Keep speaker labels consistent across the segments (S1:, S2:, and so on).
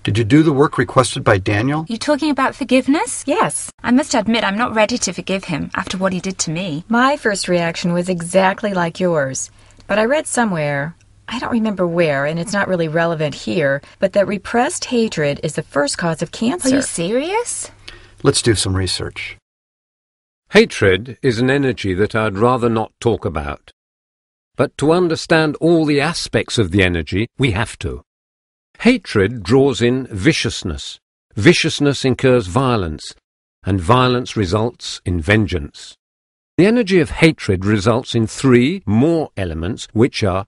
S1: Did you do the work requested by Daniel?
S2: You talking about forgiveness?
S3: Yes.
S2: I must admit I'm not ready to forgive him after what he did to me.
S3: My first reaction was exactly like yours. But I read somewhere, I don't remember where, and it's not really relevant here, but that repressed hatred is the first cause of cancer.
S2: Are you serious?
S1: Let's do some research.
S4: Hatred is an energy that I'd rather not talk about. But to understand all the aspects of the energy, we have to. Hatred draws in viciousness. Viciousness incurs violence, and violence results in vengeance. The energy of hatred results in three more elements, which are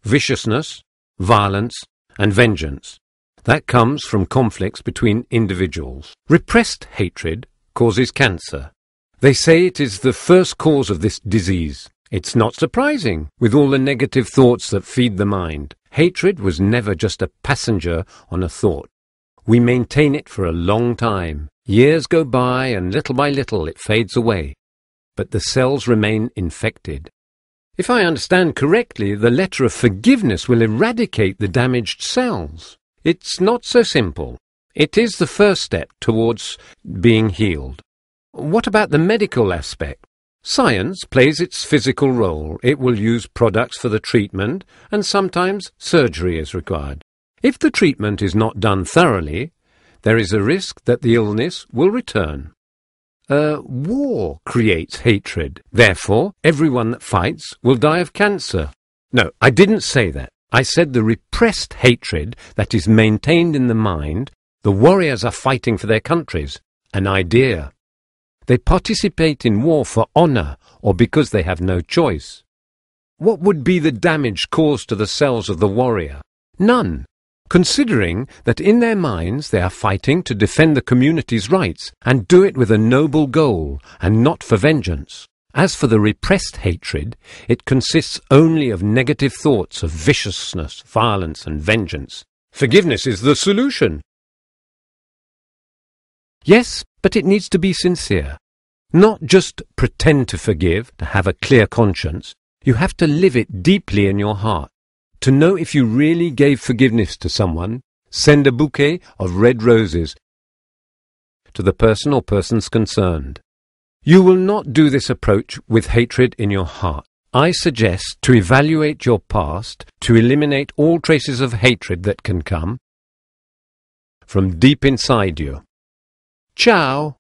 S4: viciousness, violence, and vengeance. That comes from conflicts between individuals. Repressed hatred causes cancer. They say it is the first cause of this disease. It's not surprising, with all the negative thoughts that feed the mind. Hatred was never just a passenger on a thought. We maintain it for a long time. Years go by and little by little it fades away. But the cells remain infected. If I understand correctly, the letter of forgiveness will eradicate the damaged cells. It's not so simple. It is the first step towards being healed. What about the medical aspect? Science plays its physical role. It will use products for the treatment, and sometimes surgery is required. If the treatment is not done thoroughly, there is a risk that the illness will return. War creates hatred. Therefore, everyone that fights will die of cancer. No, I didn't say that. I said the repressed hatred that is maintained in the mind. The warriors are fighting for their countries, an idea. They participate in war for honor or because they have no choice. What would be the damage caused to the cells of the warrior? None, considering that in their minds they are fighting to defend the community's rights and do it with a noble goal and not for vengeance. As for the repressed hatred, it consists only of negative thoughts of viciousness, violence, and vengeance. Forgiveness is the solution. Yes, but it needs to be sincere. Not just pretend to forgive, to have a clear conscience. You have to live it deeply in your heart. To know if you really gave forgiveness to someone, send a bouquet of red roses to the person or persons concerned. You will not do this approach with hatred in your heart. I suggest to evaluate your past, to eliminate all traces of hatred that can come from deep inside you. Ciao!